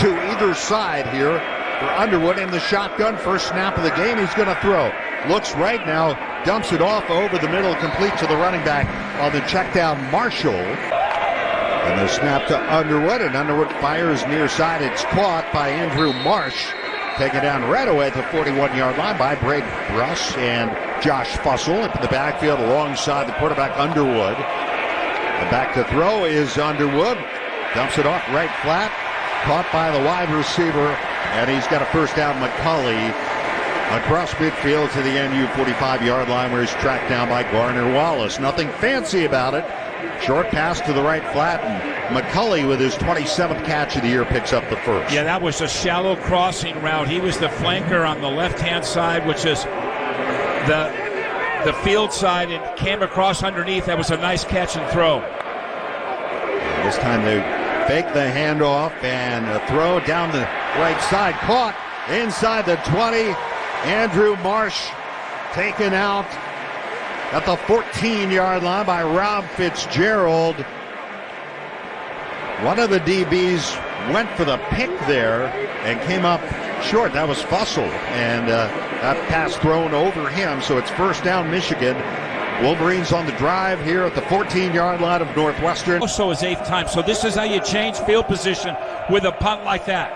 to either side here for Underwood in the shotgun. First snap of the game, he's going to throw. Looks right now, dumps it off over the middle, complete to the running back on the check down, Marshall. And the snap to Underwood, and Underwood fires near side. It's caught by Andrew Marsh. Taken down right away at the 41-yard line by Braden Bruss and Josh Fussell into the backfield alongside the quarterback Underwood. And back to throw is Underwood. Dumps it off right flat. Caught by the wide receiver, and he's got a first down. McCulley across midfield to the NU 45-yard line where he's tracked down by Garner Wallace. Nothing fancy about it. Short pass to the right flat, and McCulley with his 27th catch of the year picks up the first. Yeah, that was a shallow crossing route. He was the flanker on the left-hand side, which is the field side, and came across underneath. That was a nice catch and throw. And this time they fake the handoff and a throw down the right side. Caught inside the 20. Andrew Marsh taken out at the 14-yard line by Rob Fitzgerald. One of the DBs went for the pick there and came up short. That was Fussell, and that pass thrown over him, so it's first down Michigan. Wolverines on the drive here at the 14-yard line of Northwestern. Also his 8th time, so this is how you change field position with a punt like that.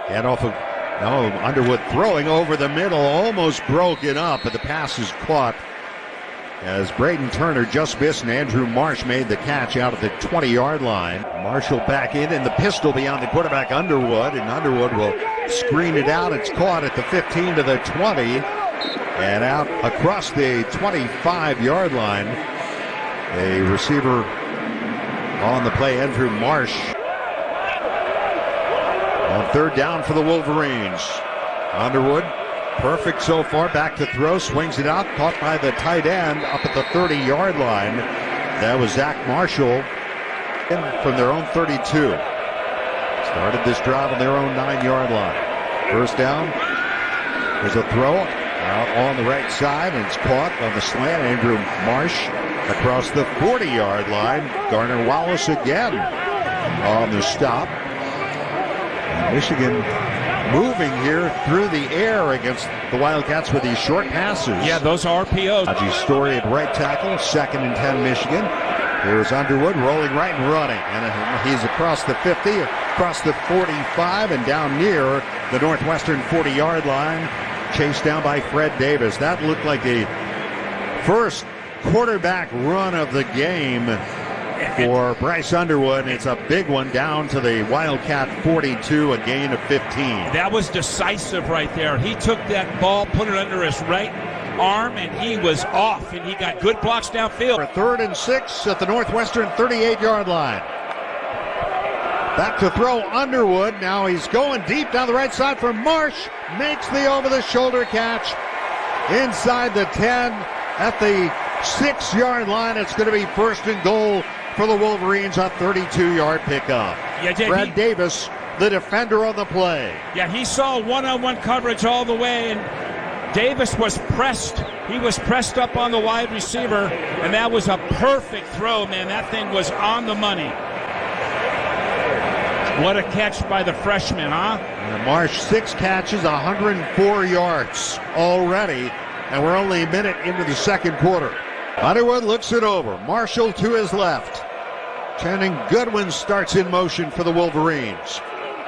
And off of Underwood throwing over the middle, almost broken up, but the pass is caught as Braden Turner just missed, and Andrew Marsh made the catch out at the 20-yard line. Marshall back in, and the pistol beyond the quarterback Underwood, and Underwood will screen it out. It's caught at the 15 to the 20, and out across the 25-yard line. A receiver on the play, Andrew Marsh. On third down for the Wolverines. Underwood, perfect so far, back to throw, swings it out, caught by the tight end up at the 30-yard line. That was Zach Marshall from their own 32. Started this drive on their own 9-yard line. First down, there's a throw out on the right side, and it's caught on the slant. Andrew Marsh across the 40-yard line. Garner Wallace again on the stop. And Michigan moving here through the air against the Wildcats with these short passes. Yeah, those are RPOs. Najee Story at right tackle, 2nd and 10 Michigan. Here's Underwood rolling right and running. And he's across the 50, across the 45, and down near the Northwestern 40-yard line. Chased down by Fred Davis. That looked like the first quarterback run of the game for Bryce Underwood. It's a big one down to the Wildcat 42, a gain of 15. That was decisive right there. He took that ball, put it under his right arm, and he was off, and he got good blocks downfield. For 3rd and 6 at the Northwestern 38-yard line. Back to throw Underwood. Now he's going deep down the right side for Marsh. Makes the over-the-shoulder catch inside the 10 at the 6-yard line. It's going to be 1st and goal for the Wolverines, a 32-yard pickup. Fred Davis, the defender on the play. Yeah, he saw one-on-one coverage all the way, and Davis was pressed. He was pressed up on the wide receiver, and that was a perfect throw, man. That thing was on the money. What a catch by the freshman, huh? And Marsh, 6 catches, 104 yards already, and we're only a minute into the second quarter. Underwood looks it over. Marshall to his left. Channing Goodwin starts in motion for the Wolverines.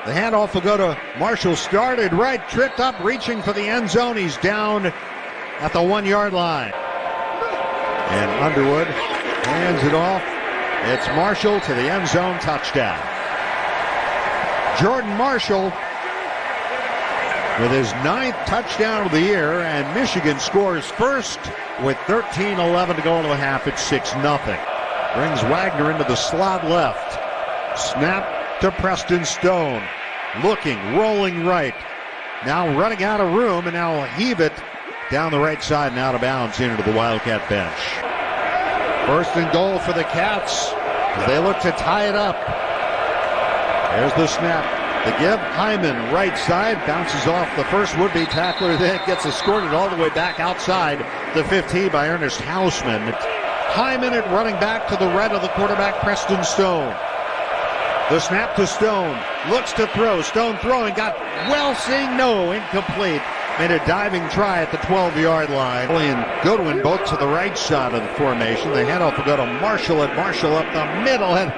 The handoff will go to Marshall. Started right, tripped up, reaching for the end zone. He's down at the 1-yard line. And Underwood hands it off. It's Marshall to the end zone, touchdown. Jordan Marshall with his 9th touchdown of the year, and Michigan scores first with 13:11 to go into the half. It's 6-0. Brings Wagner into the slot left. Snap to Preston Stone. Looking, rolling right. Now running out of room, and now will heave it down the right side and out of bounds into the Wildcat bench. 1st and goal for the Cats as they look to tie it up. There's the snap. The give, Hyman right side, bounces off the first would-be tackler, then gets escorted all the way back outside the 15 by Ernest Hausman. Hyman at running back to the right of the quarterback, Preston Stone. The snap to Stone. Looks to throw. Stone throwing. Got Welsing. No. Incomplete. Made a diving try at the 12-yard line. And Goodwin both to the right side of the formation. The handoff will go to Marshall, and Marshall up the middle. And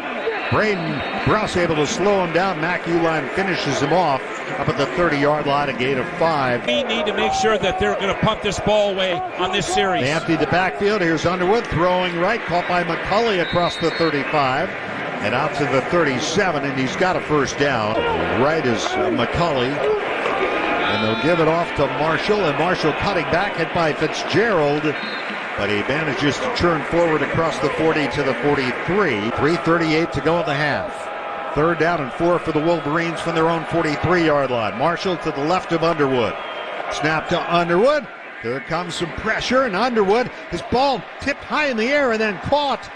Braden Bruss able to slow him down. Mac Uline finishes him off up at the 30-yard line, a gain of 5. We need to make sure that they're going to pump this ball away on this series. They emptied the backfield. Here's Underwood throwing right, caught by McCulley across the 35 and out to the 37, and he's got a first down. Right is McCulley, and they'll give it off to Marshall, and Marshall cutting back, hit by Fitzgerald, but he manages to turn forward across the 40 to the 43. 3:38 to go in the half. 3rd down and 4 for the Wolverines from their own 43-yard line. Marshall to the left of Underwood. Snap to Underwood. Here comes some pressure, and Underwood, his ball tipped high in the air and then caught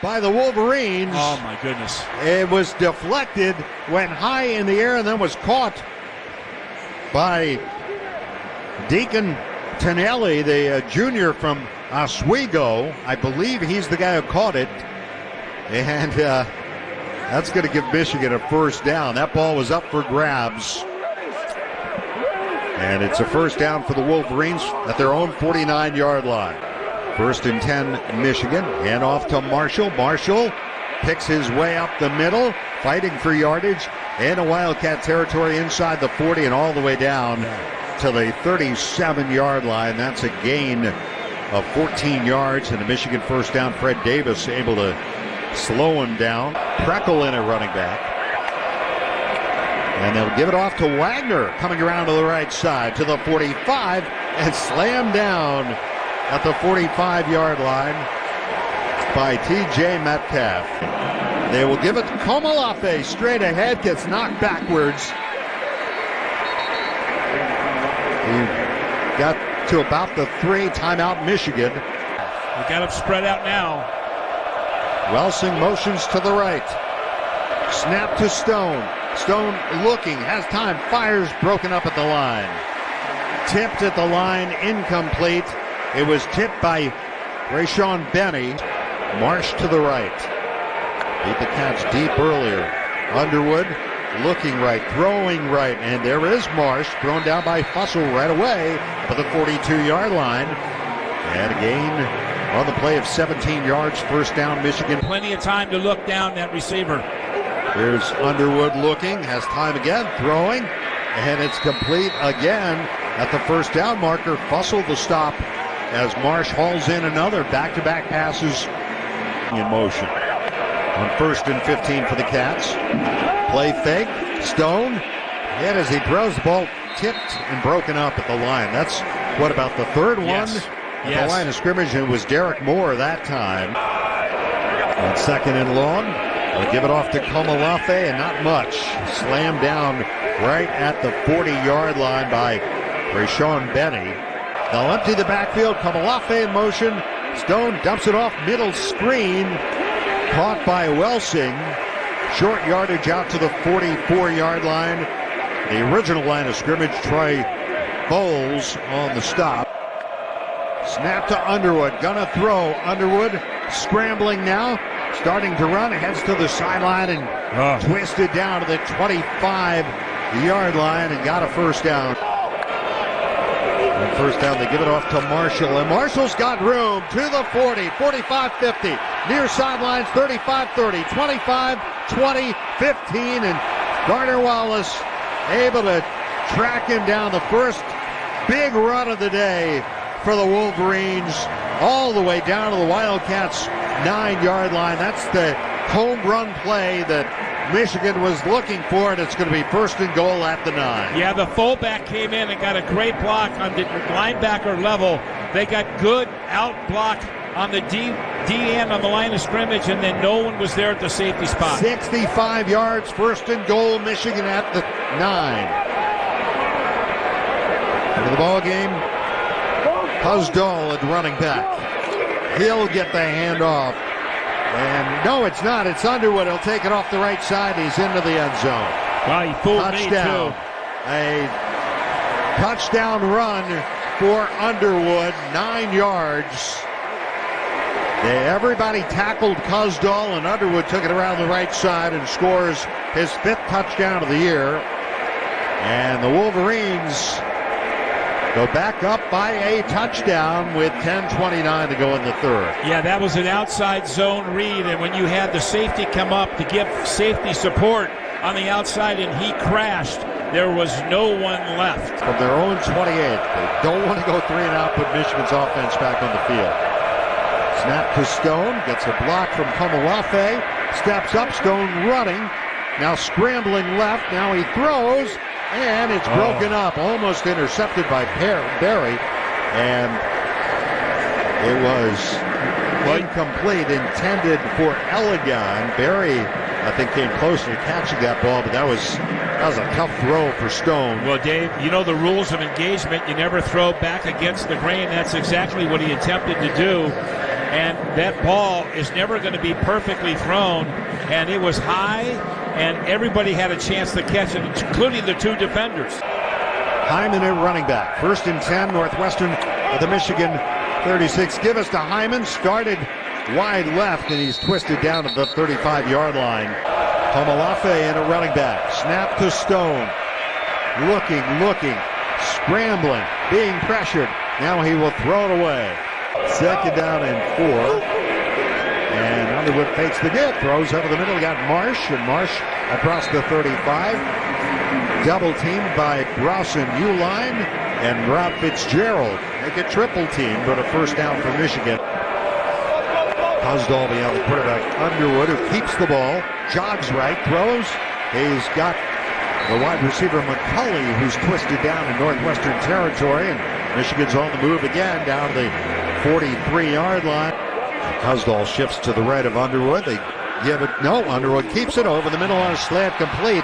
by the Wolverines. Oh, my goodness. It was deflected, went high in the air, and then was caught by Deacon Tonelli, the junior from Oswego. I believe he's the guy who caught it. And that's going to give Michigan a first down. That ball was up for grabs. And it's a first down for the Wolverines at their own 49-yard line. 1st and 10, Michigan. Hand off to Marshall. Marshall picks his way up the middle, fighting for yardage in a Wildcat territory inside the 40 and all the way down to the 37-yard line. That's a gain of 14 yards and a Michigan first down. Fred Davis able to slow him down. Preckle in at running back. And they'll give it off to Wagner, coming around to the right side to the 45 and slammed down at the 45-yard line by T.J. Metcalf. They will give it to Komalafe straight ahead, gets knocked backwards. He got to about the 3, timeout Michigan. We got him spread out now. Welsing motions to the right. Snap to Stone. Stone looking, has time, fires, broken up at the line. Tipped at the line, incomplete. It was tipped by Rayshawn Benny. Marsh to the right. Beat the Cats deep earlier. Underwood looking right, throwing right, and there is Marsh, thrown down by Fussell right away for the 42-yard line. And a gain on the play of 17 yards, first down, Michigan. Plenty of time to look down that receiver. Here's Underwood looking, has time again, throwing, and it's complete again at the first down marker. Fussell the stop as Marsh hauls in another back-to-back passes in motion. On 1st and 15 for the Cats. Play fake, Stone, and as he throws the ball, tipped and broken up at the line. That's, what, about the 3rd one? At the line of scrimmage, and it was Derek Moore that time. On 2nd and long, they'll give it off to Komalafe, and not much. Slammed down right at the 40-yard line by Rayshawn Benny. They'll empty the backfield. Komalafe in motion. Stone dumps it off, middle screen. Caught by Welsing. Short yardage out to the 44-yard line. The original line of scrimmage, Troy Bowles on the stop. Snap to Underwood. Gonna throw. Underwood scrambling now. Starting to run. Heads to the sideline and twisted down to the 25-yard line and got a first down. On first down, they give it off to Marshall. And Marshall's got room to the 40, 45, 50. Near sidelines, 35, 30, 25, 20, 15. And Gardner Wallace able to track him down. The first big run of the day for the Wolverines, all the way down to the Wildcats' 9-yard line. That's the home run play that Michigan was looking for, and it's going to be 1st and goal at the 9. Yeah, the fullback came in and got a great block on the linebacker level. They got good out block on the D end on the line of scrimmage, and then no one was there at the safety spot. 65 yards, 1st and goal, Michigan at the 9. Into the ball game, Husdahl at running back. He'll get the handoff. And no, it's not. It's Underwood. He'll take it off the right side. He's into the end zone. Well, he fooled touchdown. Me, too. A touchdown run for Underwood. 9 yards. Everybody tackled Cusdall, and Underwood took it around the right side and scores his 5th touchdown of the year. And the Wolverines go back up by a touchdown with 10:29 to go in the 3rd. Yeah, that was an outside zone read, and when you had the safety come up to give safety support on the outside and he crashed, there was no one left. From their own 28, they don't want to go 3 and out, put Michigan's offense back on the field. Snap to Stone, gets a block from Komolafe, steps up, Stone running, now scrambling left, now he throws, and it's broken up, almost intercepted by Berry, and it was incomplete, intended for Elegon. Berry, I think, came close to catching that ball, but that was a tough throw for Stone. Well, Dave, you know the rules of engagement. You never throw back against the grain. That's exactly what he attempted to do. And that ball is never going to be perfectly thrown. And it was high, and everybody had a chance to catch it, including the 2 defenders. Hyman at running back. 1st and 10, Northwestern at the Michigan 36. Give us to Hyman. Started wide left, and he's twisted down to the 35-yard line. Komolafe in a running back. Snap to Stone. Looking, scrambling, being pressured. Now he will throw it away. 2nd down and 4. And Underwood fakes the give, throws over the middle. Got Marsh, and Marsh across the 35. Double teamed by Browson Uline and Rob Fitzgerald. Make it triple team, but a 1st down for Michigan. Cusdall beyond the quarterback, Underwood, who keeps the ball, jogs right, throws. He's got the wide receiver McCulley, who's twisted down in Northwestern territory, and Michigan's on the move again down to the 43-yard line. Cusdall shifts to the right of Underwood. They give it, no, Underwood keeps it over the middle on a slant, complete.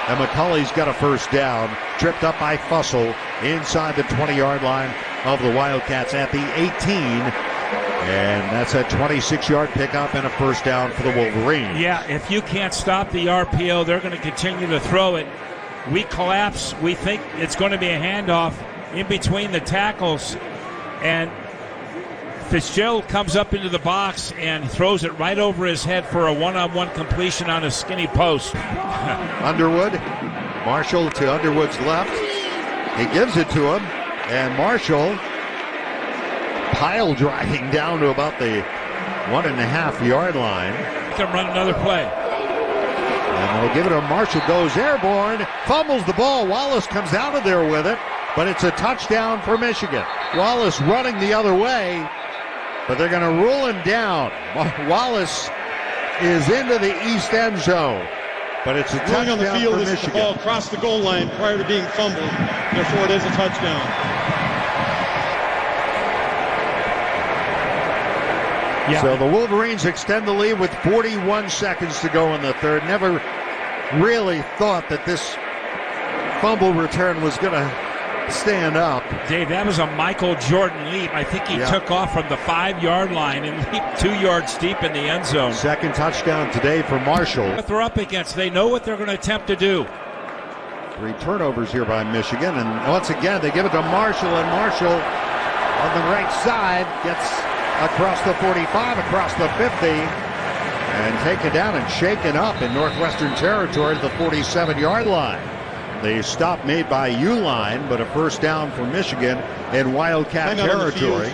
And McCulley's got a 1st down, tripped up by Fussell inside the 20-yard line of the Wildcats at the 18. And that's a 26-yard pickup and a 1st down for the Wolverines. Yeah, if you can't stop the RPO, they're going to continue to throw it. We collapse. We think it's going to be a handoff in between the tackles. And Fitzgerald comes up into the box and throws it right over his head for a one-on-one completion on a skinny post. Underwood, Marshall to Underwood's left. He gives it to him, and Marshall pile driving down to about the 1.5-yard line. Can run another play. And they'll give it to Marshall, goes airborne, fumbles the ball. Wallace comes out of there with it, but it's a touchdown for Michigan. Wallace running the other way, but they're going to rule him down. Wallace is into the east end zone, but it's a touchdown on the field for Michigan. The ball crossed the goal line prior to being fumbled. Therefore, it is a touchdown. Yeah. So the Wolverines extend the lead with 41 seconds to go in the 3rd. Never really thought that this fumble return was going to stand up. Dave, that was a Michael Jordan leap. I think he took off from the 5-yard line and leaped 2 yards deep in the end zone. 2nd touchdown today for Marshall. What they're up against, they know what they're going to attempt to do. 3 turnovers here by Michigan, and once again they give it to Marshall, and Marshall on the right side gets across the 45, across the 50, and taken down and shaken up in Northwestern territory to the 47-yard line. The stop made by Uline, but a 1st down for Michigan in Wildcat territory.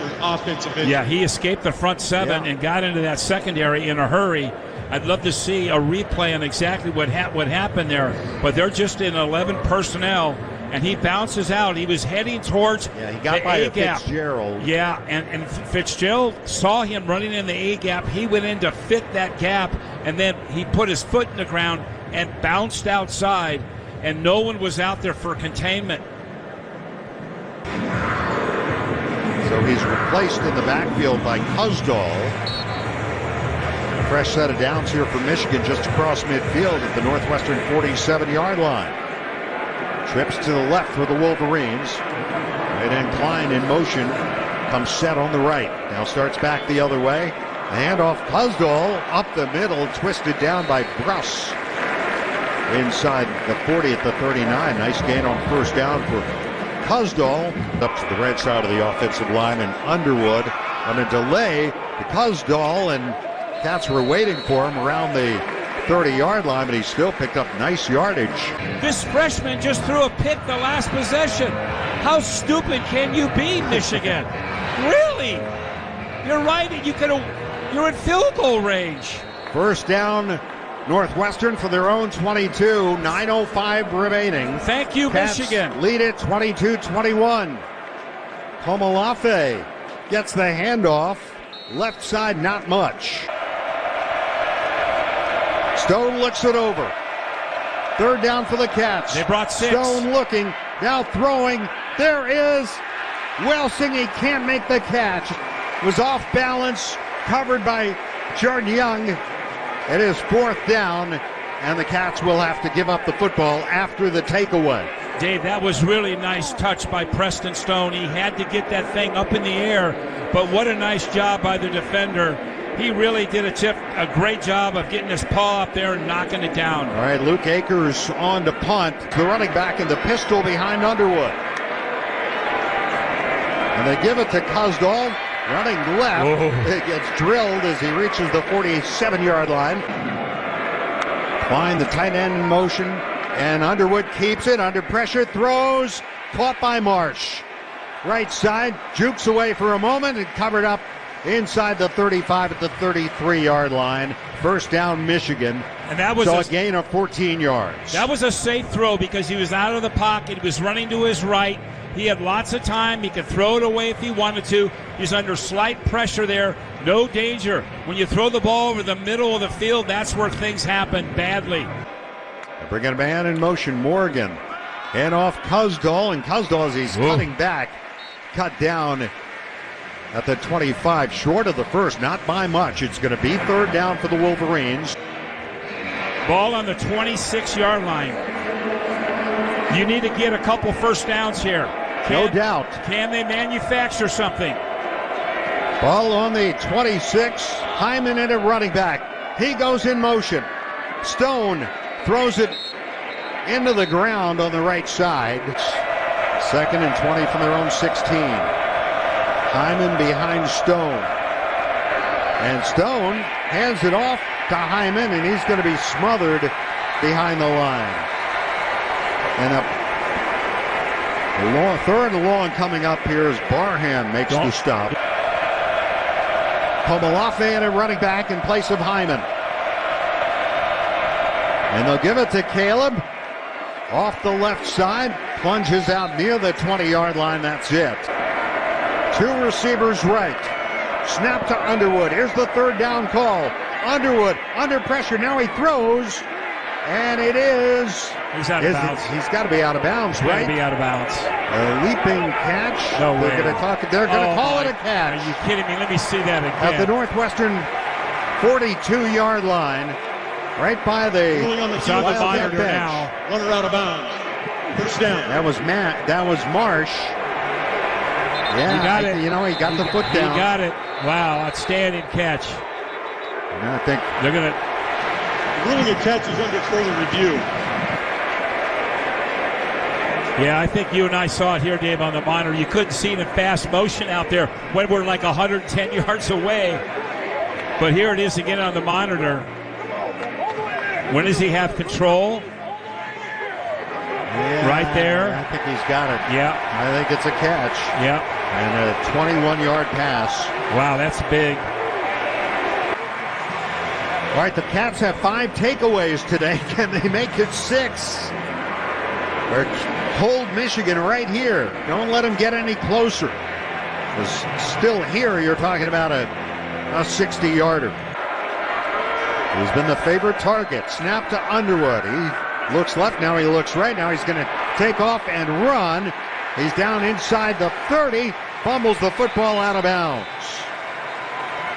Yeah, he escaped the front 7 and got into that secondary in a hurry. I'd love to see a replay on exactly what happened there, but they're just in 11 personnel, and he bounces out. He was heading towards he got by Fitzgerald. Yeah, and Fitzgerald saw him running in the A-gap. He went in to fit that gap, and then he put his foot in the ground and bounced outside, and no one was out there for containment. So he's replaced in the backfield by Cusdall. A fresh set of downs here for Michigan just across midfield at the Northwestern 47-yard line. Trips to the left for the Wolverines. Right end Klein in motion. Comes set on the right. Now starts back the other way. The handoff, Cusdall up the middle, twisted down by Bruss. Inside the 40 at the 39. Nice gain on 1st down for Cusdall. Up to the right side of the offensive line, and Underwood on a delay to Kuzdal, and Cats were waiting for him around the 30-yard line, but he still picked up nice yardage. This freshman just threw a pick the last possession. How stupid can you be, Michigan? Really? You're right. You're in field goal range. First down, Northwestern for their own 22. 9:05 remaining. Thank you, Cats Michigan. lead it 22-21. Komalafe gets the handoff. Left side, not much. Stone looks it over. Third down for the Cats. They brought 6. Stone looking, now throwing. There is Welsing. He can't make the catch. Was off balance, covered by Jordan Young. It is fourth down, and the Cats will have to give up the football after the takeaway. Dave, that was really nice touch by Preston Stone. He had to get that thing up in the air, but what a nice job by the defender. He really did a great job of getting his paw up there and knocking it down. All right, Luke Akers on to punt. The running back in the pistol behind Underwood. And they give it to Kuzdal, running left. Whoa. It gets drilled as he reaches the 47-yard line. Find the tight end in motion, and Underwood keeps it under pressure, throws, caught by Marsh. Right side, jukes away for a moment and covered up inside the 35 at the 33-yard line. First down, Michigan. And that was a gain of 14 yards. That was a safe throw because he was out of the pocket. He was running to his right. He had lots of time. He could throw it away if he wanted to. He's under slight pressure there. No danger. When you throw the ball over the middle of the field, that's where things happen badly. Bringing a man in motion, Morgan. And off Kuzdal, and Kuzdal, as he's cutting back, cut down at the 25, short of the first, not by much. It's going to be third down for the Wolverines. Ball on the 26-yard line. You need to get a couple first downs here. No doubt. Can they manufacture something? Ball on the 26. Hyman in at running back. He goes in motion. Stone throws it into the ground on the right side. Second and 20 from their own 16. Hyman behind Stone. And Stone hands it off to Hyman, and he's going to be smothered behind the line. And third and long coming up here as Barham makes the stop. Komalafe and a running back in place of Hyman. And they'll give it to Caleb. Off the left side, plunges out near the 20-yard line. That's it. Two receivers right. Snap to Underwood. Here's the third down call. Underwood under pressure. Now he throws. And it is. He's out of bounds. He's got to be out of bounds, He's right? Got to be out of bounds. A leaping catch. No way. They're going to call it a catch. Are you kidding me? Let me see that again. At the Northwestern 42-yard line, right by the Wildcat bench. Now. Runner out of bounds. First down. That was Matt. That was Marsh. Yeah, he got it. You know, he got the foot down. He got it. Wow, outstanding catch. And I think they're going to. Ruling a catch is under further review. Yeah, I think you and I saw it here, Dave, on the monitor. You couldn't see it in fast motion out there when we're like 110 yards away. But here it is again on the monitor. When does he have control? Yeah, right there. I think he's got it. Yeah. I think it's a catch. Yeah. And a 21-yard pass. Wow, that's big. All right, the Cats have 5 takeaways today. Can they make it 6? Or hold Michigan right here. Don't let them get any closer. Because still here, you're talking about a 60-yarder. He's been the favorite target. Snap to Underwood. He looks left, now he looks right. Now he's going to take off and run. He's down inside the 30. Fumbles the football out of bounds.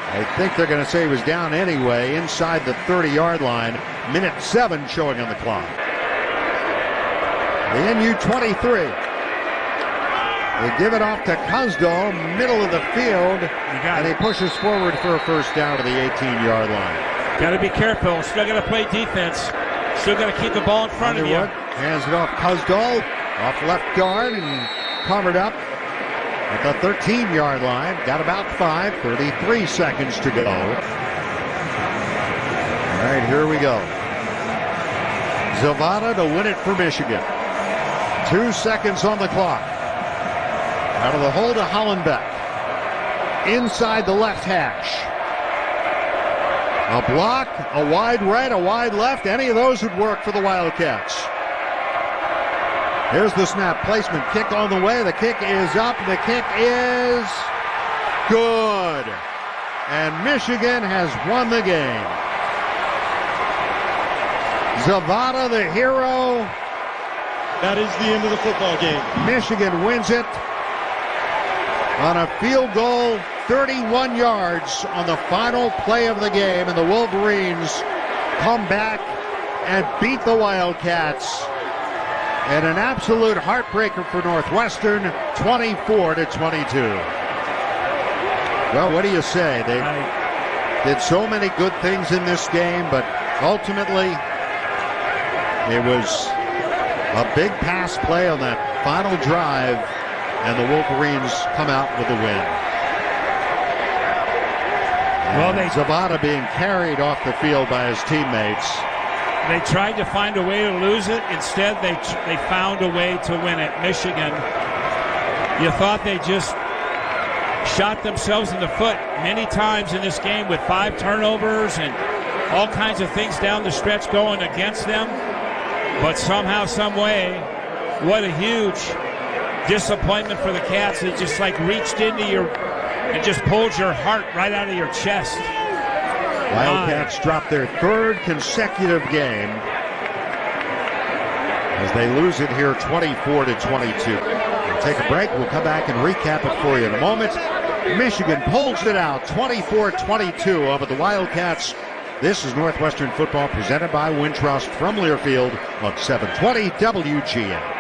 I think they're going to say he was down anyway, inside the 30-yard line. Minute 7 showing on the clock. The NU 23. They give it off to Kuzdal, middle of the field, and he pushes forward for a first down to the 18-yard line. Got to be careful. Still got to play defense. Still got to keep the ball in front Underwood of you. hands it off Kuzdal, off left guard, and covered up at the 13-yard line. Got about 33 seconds to go. All right, here we go. Zavada to win it for Michigan. 2 seconds on the clock. Out of the hole to Hollenbeck. Inside the left hash. A block, a wide right, a wide left. Any of those would work for the Wildcats. Here's the snap placement. Kick on the way. The kick is up. The kick is good. And Michigan has won the game. Zavada, the hero. That is the end of the football game. Michigan wins it on a field goal, 31 yards on the final play of the game, and the Wolverines come back and beat the Wildcats in an absolute heartbreaker for Northwestern, 24-22. Well, what do you say? They did so many good things in this game, but ultimately it was a big pass play on that final drive, and the Wolverines come out with a win. Well, Zavada being carried off the field by his teammates. They tried to find a way to lose it. Instead, they found a way to win it. Michigan, you thought they just shot themselves in the foot many times in this game with 5 turnovers and all kinds of things down the stretch going against them. But somehow, some way, what a huge disappointment for the Cats. It just like reached into your and just pulled your heart right out of your chest. Wildcats drop their 3rd consecutive game as they lose it here 24-22. We'll take a break. We'll come back and recap it for you in a moment. Michigan pulls it out 24-22 over the Wildcats. This is Northwestern football presented by Wintrust from Learfield on 720 WGN.